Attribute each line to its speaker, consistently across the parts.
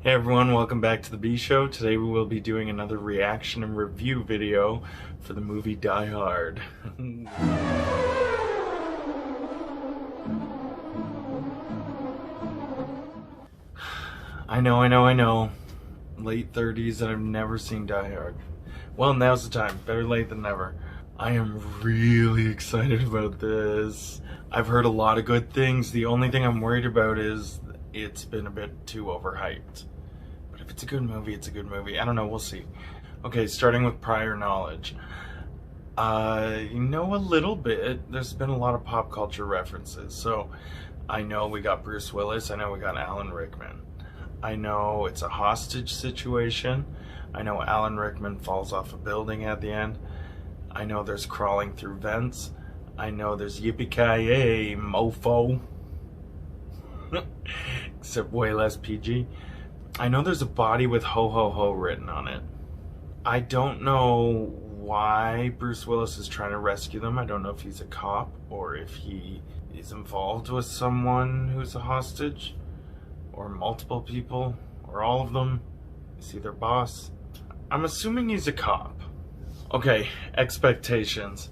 Speaker 1: Hey everyone, welcome back to the B Show. Today we will be doing another reaction and review video for the movie Die Hard. I know. Late 30s and I've never seen Die Hard. Well, now's the time. Better late than never. I am really excited about this. I've heard a lot of good things. The only thing I'm worried about is it's been a bit too overhyped. But if it's a good movie, it's a good movie. I don't know, we'll see. Okay, starting with prior knowledge. You know a little bit. There's been a lot of pop culture references. So I know we got Bruce Willis. I know we got Alan Rickman. I know it's a hostage situation. I know Alan Rickman falls off a building at the end. I know there's crawling through vents. I know there's yippee-ki-yay, mofo. Except way less PG. I know there's a body with ho ho ho written on it. I don't know why Bruce Willis is trying to rescue them. I don't know if he's a cop or if he is involved with someone who's a hostage, or multiple people, or all of them. Is he their boss? I'm assuming he's a cop. Okay, expectations.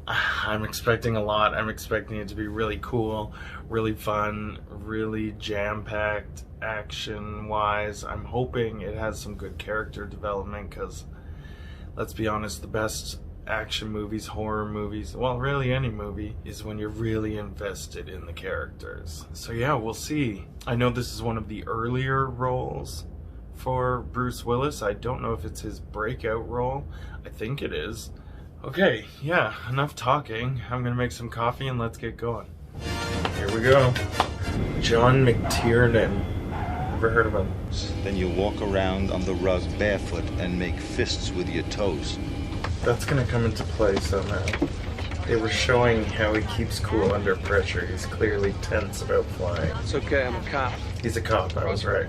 Speaker 1: I'm expecting a lot. I'm expecting it to be really cool, really fun, really jam-packed action-wise. I'm hoping it has some good character development because, let's be honest, the best action movies, horror movies, well, really any movie, is when you're really invested in the characters. So yeah, we'll see. I know this is one of the earlier roles for Bruce Willis. I don't know if it's his breakout role. I think it is. Okay, yeah, enough talking. I'm gonna make some coffee and let's get going. Here we go. John McTiernan. Never heard of him.
Speaker 2: Then you walk around on the rug barefoot and make fists with your toes.
Speaker 1: That's gonna come into play somehow. They were showing how he keeps cool under pressure. He's clearly tense about flying.
Speaker 3: It's okay, I'm a cop.
Speaker 1: He's a cop, I was right.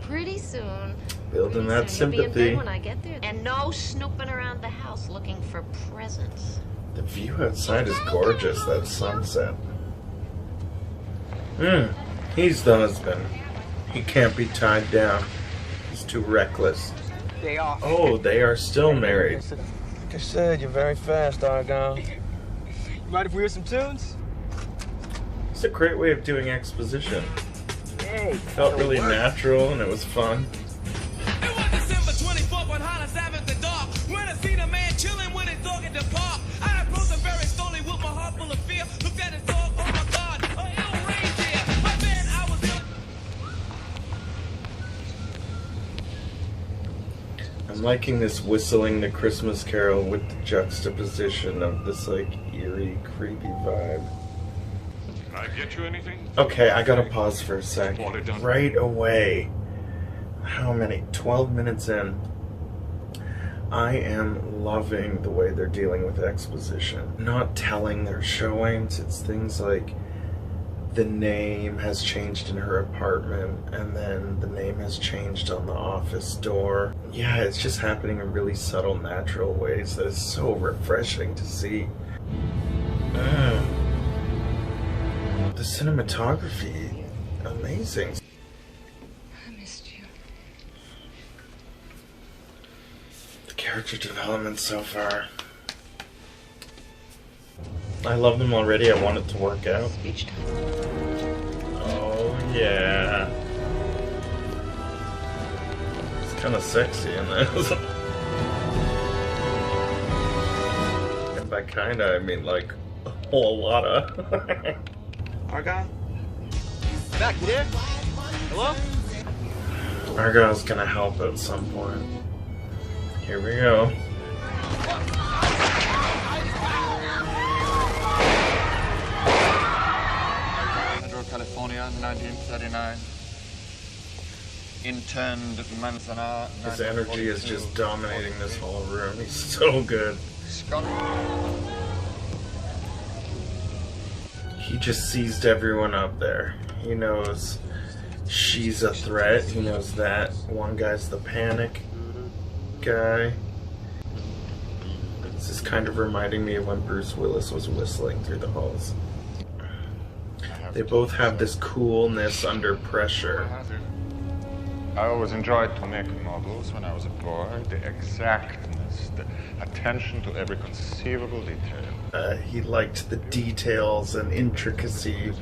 Speaker 4: Pretty soon.
Speaker 1: Building that sympathy.
Speaker 4: You'll be in bed when I get there. And no snooping around the house looking for presents.
Speaker 1: The view outside is gorgeous, that sunset. He's the husband. He can't be tied down. He's too reckless.
Speaker 3: Day off.
Speaker 1: Oh, they are still married.
Speaker 3: Like I said, you're very fast, Argon. You mind if we hear some tunes?
Speaker 1: It's a great way of doing exposition.
Speaker 3: Hey,
Speaker 1: Felt really natural and it was fun.
Speaker 5: It was December 24th on Hollis Avenue, the dark. When I seen a man chilling with his dog at the park. I approached him very slowly with my heart full of fear. Looked at his dog, oh my God, a ill reindeer. My man, I was
Speaker 1: I'm liking this whistling the Christmas Carol with the juxtaposition of this like eerie, creepy vibe.
Speaker 6: Can I get you anything?
Speaker 1: Okay, I gotta pause for a sec. Right away. How many? 12 minutes in. I am loving the way they're dealing with exposition. Not telling, they're showing. It's things like the name has changed in her apartment and then the name has changed on the office door. Yeah, it's just happening in really subtle, natural ways that is so refreshing to see. The cinematography, amazing.
Speaker 4: I missed you.
Speaker 1: The character development so far. I love them already. I want it to work out.
Speaker 4: Speech time.
Speaker 1: Oh yeah. It's kind of sexy in this. And by kinda, I mean like a whole lot of.
Speaker 3: Argon? Back, you there? Hello?
Speaker 1: Argyle's gonna help at some point. Here we go.
Speaker 7: California, 1939. Interned Manzanar.
Speaker 1: His energy is just dominating this whole room. He's so good. He just seized everyone up there. He knows she's a threat. He knows that. One guy's the panic guy. This is kind of reminding me of when Bruce Willis was whistling through the halls. They both have this coolness under pressure.
Speaker 6: I always enjoyed to make models when I was a boy. The exactness, the attention to every conceivable detail.
Speaker 1: He liked the details and intricacy,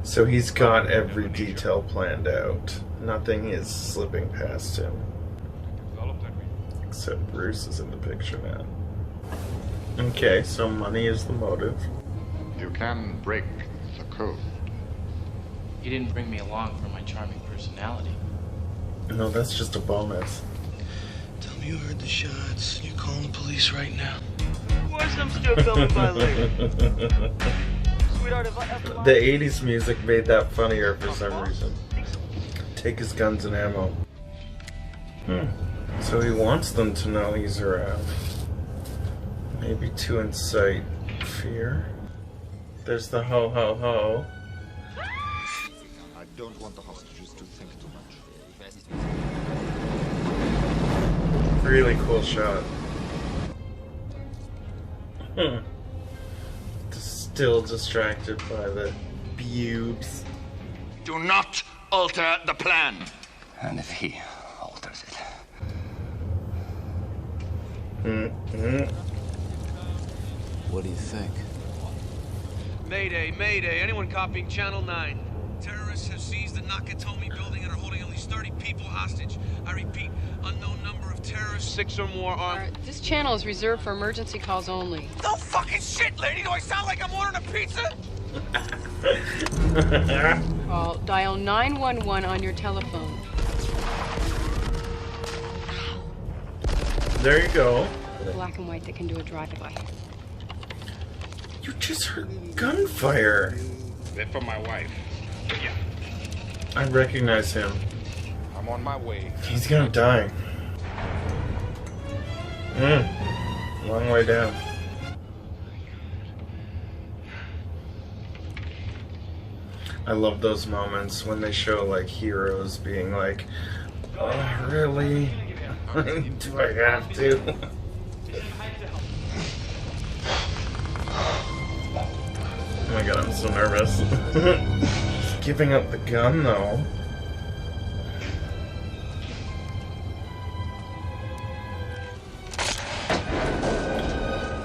Speaker 1: so he's got every detail planned out. Nothing is slipping past him. Except Bruce is in the picture now. Okay, so money is the motive.
Speaker 6: You can break the code.
Speaker 8: You didn't bring me along for my charming personality.
Speaker 1: No, that's just a bonus.
Speaker 3: Tell me you heard the shots. You're calling the police right now. Why is I'm still filming by later? Sweetheart,
Speaker 1: The 80s music made that funnier for some reason. Take his guns and ammo. So he wants them to know he's around. Maybe to incite fear. There's the ho ho ho.
Speaker 2: I don't want the hostages to think too much.
Speaker 1: Really cool shot. Still distracted by the pubes.
Speaker 7: Do not alter the plan.
Speaker 3: And if he alters it.
Speaker 9: What do you think?
Speaker 10: Mayday, mayday. Anyone copying Channel 9? Terrorists have seized the Nakatomi building and are holding at least 30 people hostage. I repeat, unknown number of terrorists, 6 or more armed.
Speaker 11: This channel is reserved for emergency calls only.
Speaker 10: No fucking shit, lady! Do I sound like I'm ordering a pizza?
Speaker 11: Dial 911 on your telephone.
Speaker 1: There you go.
Speaker 11: Black and white that can do a drive-by.
Speaker 1: You just heard gunfire.
Speaker 6: They're for my wife. Yeah.
Speaker 1: I recognize him.
Speaker 6: I'm on my way.
Speaker 1: He's gonna die. Long way down. I love those moments when they show like heroes being like, oh really? Do I have to? Oh my god, I'm so nervous. He's giving up the gun though.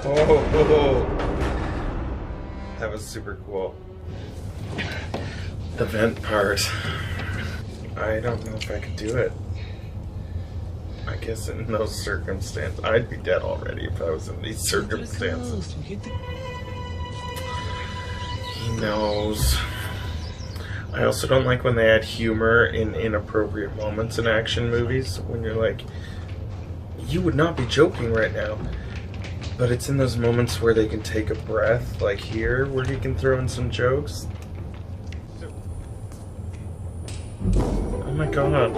Speaker 1: Oh, that was super cool. The vent part. I don't know if I could do it. I guess in those circumstances, I'd be dead already if I was in these circumstances. He knows. I also don't like when they add humor in inappropriate moments in action movies. When you're like, you would not be joking right now. But it's in those moments where they can take a breath, like here, where he can throw in some jokes. Oh my god.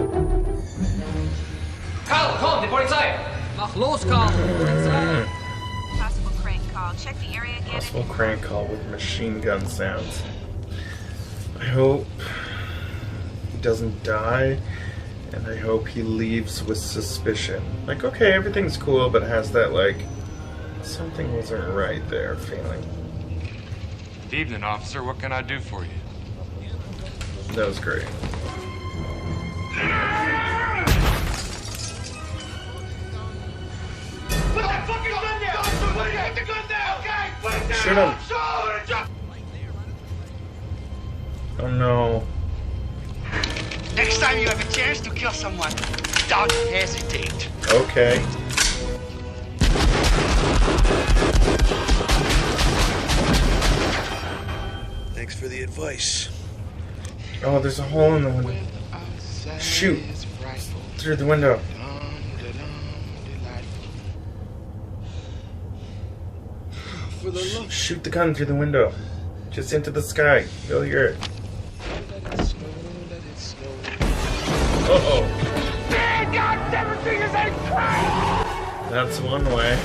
Speaker 10: Karl, komm, die Polizei! Mach los, Karl!
Speaker 4: Possible crank call. Check the area again.
Speaker 1: Possible crank call with machine gun sounds. I hope he doesn't die, and I hope he leaves with suspicion. Like, okay, everything's cool, but has that, like, something wasn't right there feeling.
Speaker 10: Evening, officer. What can I do for you?
Speaker 1: That was great.
Speaker 5: Put that fucking gun down! Put the gun down! Okay, put it down!
Speaker 1: Shoot him!
Speaker 5: Shoot!
Speaker 1: Oh no.
Speaker 5: Next time you have a chance to kill someone, don't hesitate.
Speaker 1: Okay.
Speaker 3: Thanks for the advice.
Speaker 1: Oh, there's a hole in the window. Shoot! Through the window. Shoot the gun through the window. Just into the sky. You'll hear it. Uh-oh. That's one way.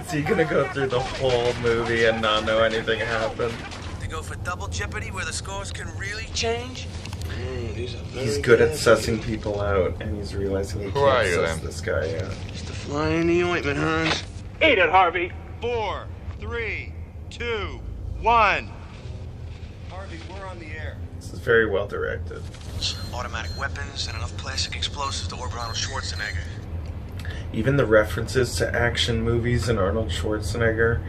Speaker 1: Is he gonna go through the whole movie and not know anything happened?
Speaker 3: They go for double jeopardy where the scores can really change?
Speaker 1: He's good at sussing people out, and he's realizing he can't suss this guy out.
Speaker 3: Just a fly in the ointment, Hans.
Speaker 10: Eat it, Harvey!
Speaker 7: 4, 3, 2, 1.
Speaker 10: Harvey,
Speaker 1: This is very well directed.
Speaker 10: Automatic weapons and enough plastic explosives to orbit Arnold Schwarzenegger.
Speaker 1: Even the references to action movies and Arnold Schwarzenegger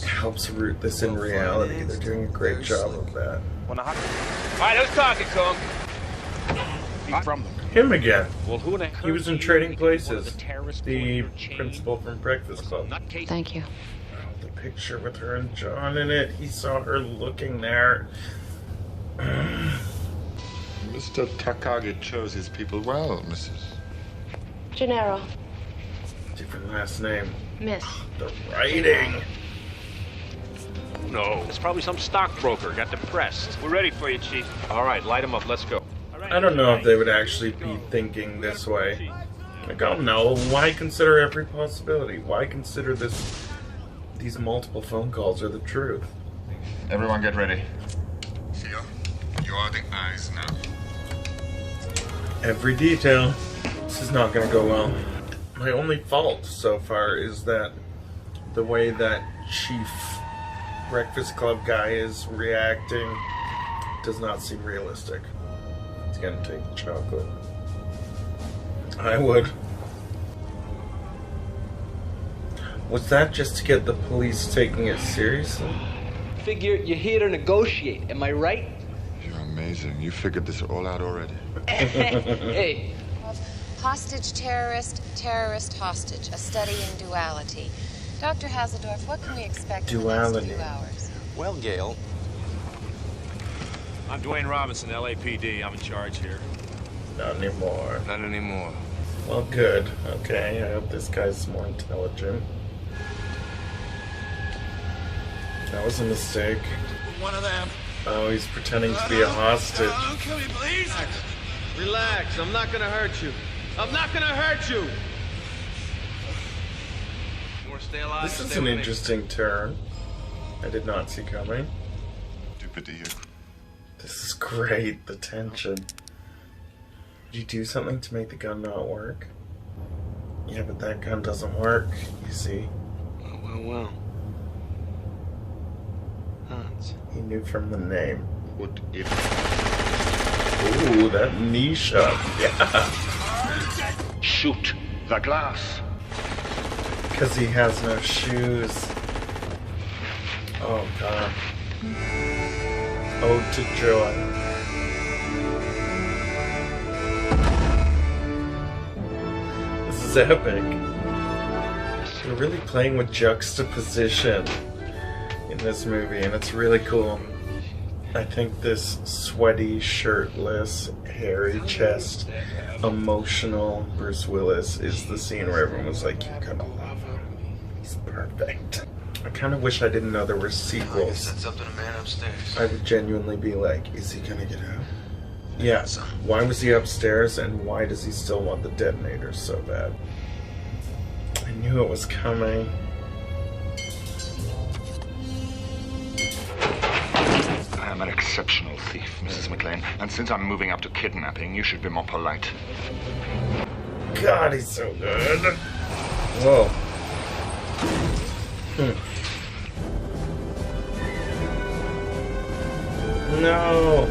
Speaker 1: helps root this in reality. They're doing a great job of that.
Speaker 12: All right, who's talking, Kong?
Speaker 13: He's from them.
Speaker 1: Him again.
Speaker 12: Well, who in
Speaker 1: He was in Trading Places. The principal from Breakfast Club.
Speaker 4: Thank you.
Speaker 1: The picture with her and John in it. He saw her looking there.
Speaker 6: Mr. Takagi chose his people well, Mrs.
Speaker 4: Gennaro.
Speaker 1: Different last name.
Speaker 4: Miss.
Speaker 1: The writing.
Speaker 12: No, it's probably some stockbroker got depressed. We're ready for you, Chief. All right, light him up. Let's go.
Speaker 1: I don't know if they would actually be thinking this way. Like, oh no, why consider every possibility? Why consider these multiple phone calls are the truth?
Speaker 6: Everyone get ready. Theo, you are the eyes now.
Speaker 1: Every detail. This is not going to go well. My only fault so far is that the way that Chief Breakfast Club guy is reacting does not seem realistic. He's going to take the chocolate. I would. Was that just to get the police taking it seriously?
Speaker 14: Figure you're here to negotiate, am I right?
Speaker 6: You're amazing. You figured this all out already.
Speaker 14: Hey.
Speaker 15: Hostage, terrorist, terrorist, hostage. A study in duality. Dr. Haseldorf, what can we expect
Speaker 1: Duality.
Speaker 15: in the next few hours?
Speaker 12: Well, Gail. I'm Dwayne Robinson, LAPD. I'm in charge here.
Speaker 1: Not anymore.
Speaker 12: Not anymore.
Speaker 1: Well, good. Okay, I hope this guy's more intelligent. That was a mistake.
Speaker 3: One of them.
Speaker 1: Oh, he's pretending to be a hostage.
Speaker 3: Don't kill me, please.
Speaker 10: Relax, I'm not gonna hurt you. I'm not gonna hurt you! You wanna stay alive?
Speaker 1: This is
Speaker 10: Stay
Speaker 1: an
Speaker 10: with me.
Speaker 1: interesting turn. I did not see coming. This is great, the tension. Did you do something to make the gun not work? Yeah, but that gun doesn't work, you see.
Speaker 10: Well. Hans.
Speaker 1: He knew from the name.
Speaker 6: What if...
Speaker 1: Ooh, that knee shot. Yeah.
Speaker 6: Shoot the glass.
Speaker 1: Because he has no shoes. Oh, God. Ode to joy. This is epic. They're really playing with juxtaposition in this movie, and it's really cool. I think this sweaty, shirtless, hairy chest, emotional Bruce Willis is the scene where everyone was like, you're gonna love him. He's perfect. I kind of wish I didn't know there were sequels.
Speaker 10: That's up to the man upstairs.
Speaker 1: I would genuinely be like, is he gonna get out? Yeah, why was he upstairs, and why does he still want the detonators so bad? I knew it was coming.
Speaker 6: I am an exceptional thief, Mrs. McClane, and since I'm moving up to kidnapping, you should be more polite.
Speaker 1: God, he's so good. Whoa. No.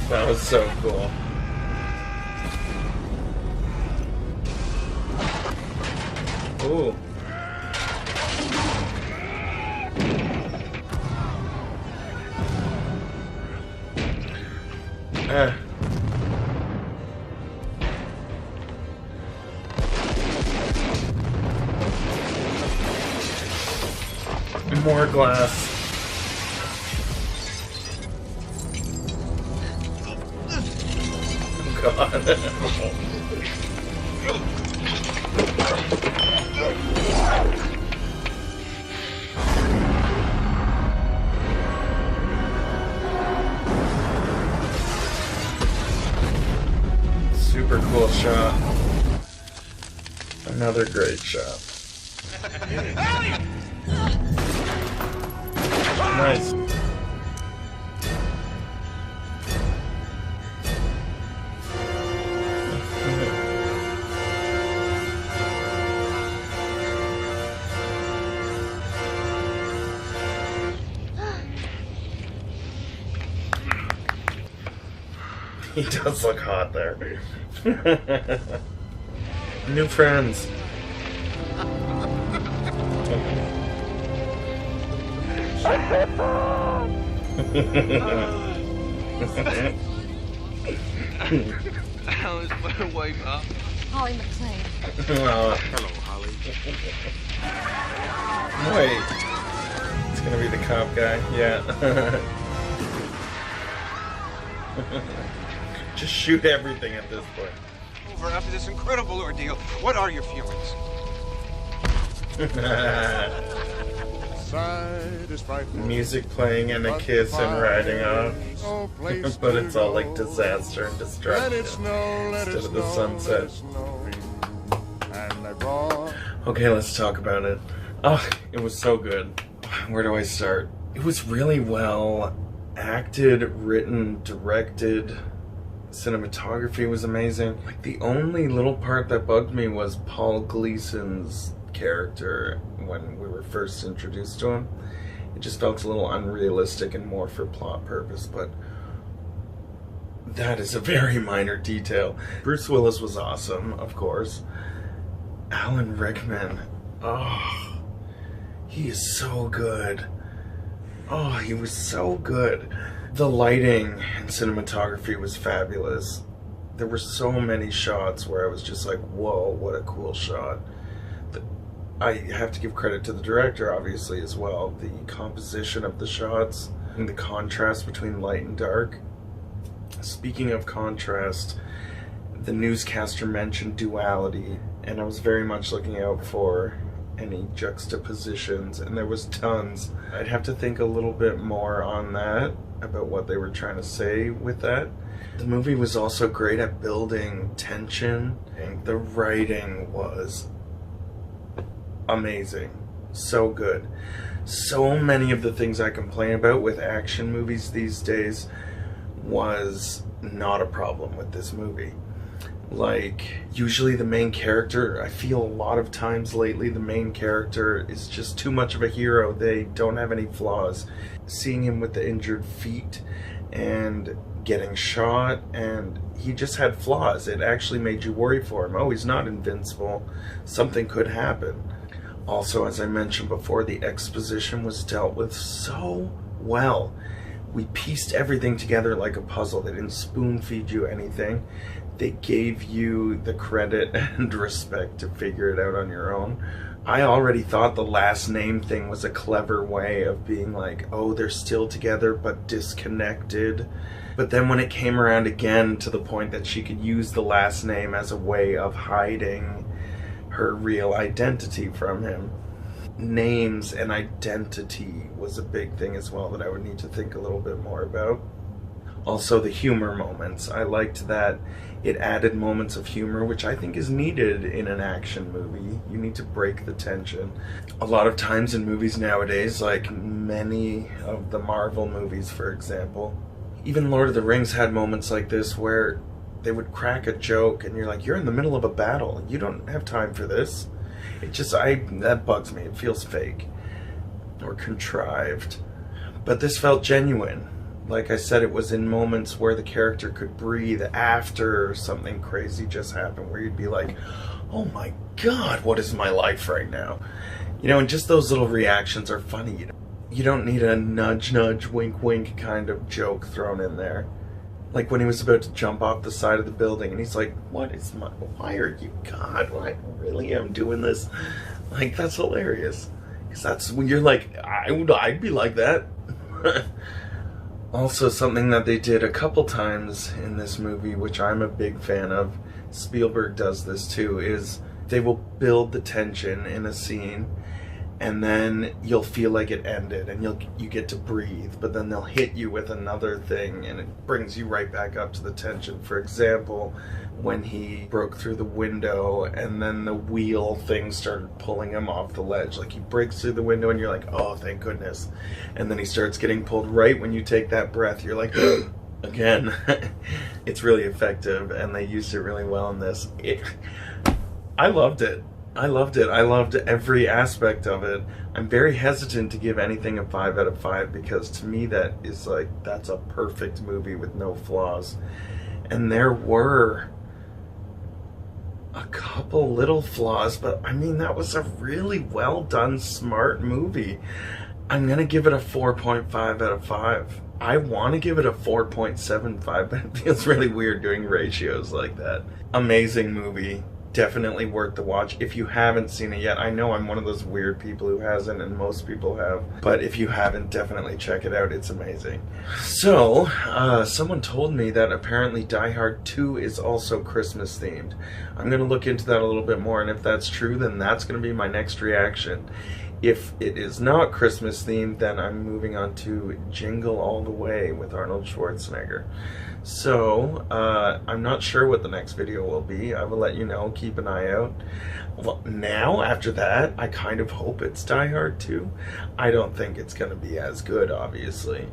Speaker 1: That was so cool. Ooh. More glass. Oh, God. Super cool shot. Another great shot. Nice. He does look hot there. New friends.
Speaker 10: Alice, my wife,
Speaker 15: Holly McClane.
Speaker 13: Hello, Holly.
Speaker 1: Wait. It's gonna be the cop guy. Yeah. Just shoot everything at this point.
Speaker 13: Over after this incredible ordeal. What are your feelings?
Speaker 1: Music playing and a kiss and riding off. But it's all like disaster and destruction instead of the sunset. Okay, let's talk about it. Oh, it was so good. Where do I start? It was really well acted, written, directed. Cinematography was amazing. Like, the only little part that bugged me was Paul Gleason's character when we were first introduced to him. It just felt a little unrealistic and more for plot purpose, but that is a very minor detail. Bruce Willis was awesome, of course. Alan Rickman, oh, he is so good. Oh, he was so good. The lighting and cinematography was fabulous. There were so many shots where I was just like, whoa, what a cool shot. I have to give credit to the director, obviously, as well. The composition of the shots and the contrast between light and dark. Speaking of contrast, the newscaster mentioned duality, and I was very much looking out for any juxtapositions, and there was tons. I'd have to think a little bit more on that, about what they were trying to say with that. The movie was also great at building tension, and the writing was amazing. So good. So many of the things I complain about with action movies these days was not a problem with this movie. Like, usually the main character, I feel a lot of times lately the main character is just too much of a hero. They don't have any flaws. Seeing him with the injured feet and getting shot, and he just had flaws. It actually made you worry for him. Oh, he's not invincible. Something could happen. Also, as I mentioned before, the exposition was dealt with so well. We pieced everything together like a puzzle. They didn't spoon feed you anything. They gave you the credit and respect to figure it out on your own. I already thought the last name thing was a clever way of being like, oh, they're still together but disconnected. But then when it came around again to the point that she could use the last name as a way of hiding her real identity from him. Names and identity was a big thing as well that I would need to think a little bit more about. Also, the humor moments. I liked that it added moments of humor, which I think is needed in an action movie. You need to break the tension. A lot of times in movies nowadays, like many of the Marvel movies, for example, even Lord of the Rings had moments like this where they would crack a joke and you're like, you're in the middle of a battle. You don't have time for this. It just, that bugs me. It feels fake or contrived. But this felt genuine. Like I said, it was in moments where the character could breathe after something crazy just happened, where you'd be like, oh my God, what is my life right now? You know, and just those little reactions are funny. You don't need a nudge, nudge, wink, wink kind of joke thrown in there. Like when he was about to jump off the side of the building and he's like, why are you, God, why really am doing this? Like, that's hilarious. Because that's when you're like, I'd be like that. Also, something that they did a couple times in this movie, which I'm a big fan of, Spielberg does this too, is they will build the tension in a scene and then you'll feel like it ended and you get to breathe, but then they'll hit you with another thing and it brings you right back up to the tension. For example, when he broke through the window and then the wheel thing started pulling him off the ledge. Like, he breaks through the window and you're like, oh, thank goodness. And then he starts getting pulled right when you take that breath. You're like, again. It's really effective and they used it really well in this. I loved it. I loved it. I loved every aspect of it. I'm very hesitant to give anything a 5 out of 5 because to me that is like, that's a perfect movie with no flaws. And there were a couple little flaws, but I mean, that was a really well done, smart movie. I'm gonna give it a 4.5 out of 5. I want to give it a 4.75, but it feels really weird doing ratios like that. Amazing movie. Definitely worth the watch. If you haven't seen it yet, I know I'm one of those weird people who hasn't, and most people have, but if you haven't, definitely check it out. It's amazing. So, someone told me that apparently Die Hard 2 is also Christmas themed. I'm going to look into that a little bit more, and if that's true, then that's going to be my next reaction. If it is not Christmas themed, then I'm moving on to Jingle All the Way with Arnold Schwarzenegger. So, I'm not sure what the next video will be. I will let you know. Keep an eye out. Well, now, after that, I kind of hope it's Die Hard 2. I don't think it's going to be as good, obviously.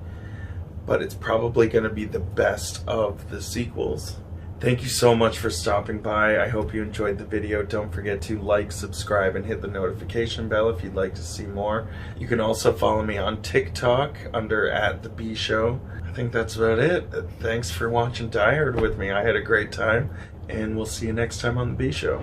Speaker 1: But it's probably going to be the best of the sequels. Thank you so much for stopping by. I hope you enjoyed the video. Don't forget to like, subscribe, and hit the notification bell if you'd like to see more. You can also follow me on TikTok under @TheBShow. I think that's about it. Thanks for watching Die Hard with me. I had a great time, and we'll see you next time on The B Show.